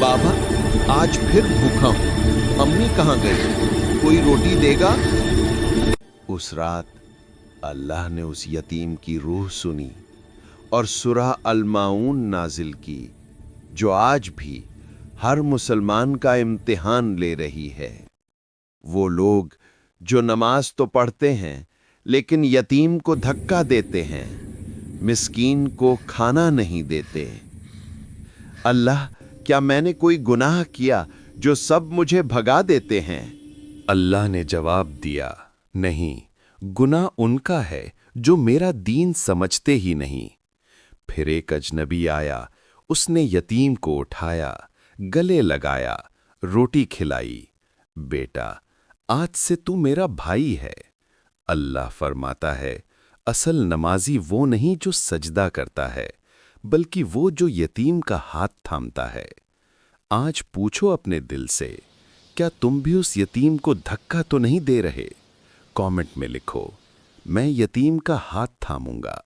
बाबा, आज फिर भूखा हूं। अम्मी कहाँ गई? कोई रोटी देगा? उस रात अल्लाह ने उस यतीम की रूह सुनी और सूरह अल-माऊन नाजिल की, जो आज भी हर मुसलमान का इम्तिहान ले रही है। वो लोग जो नमाज तो पढ़ते हैं लेकिन यतीम को धक्का देते हैं, मिस्कीन को खाना नहीं देते। अल्लाह, क्या मैंने कोई गुनाह किया जो सब मुझे भगा देते हैं? अल्लाह ने जवाब दिया, नहीं, गुनाह उनका है जो मेरा दीन समझते ही नहीं। फिर एक अजनबी आया, उसने यतीम को उठाया, गले लगाया, रोटी खिलाई। बेटा, आज से तू मेरा भाई है। अल्लाह फरमाता है, असल नमाजी वो नहीं जो सजदा करता है, बल्कि वो जो यतीम का हाथ थामता है। आज पूछो अपने दिल से, क्या तुम भी उस यतीम को धक्का तो नहीं दे रहे? कमेंट में लिखो, मैं यतीम का हाथ थामूंगा।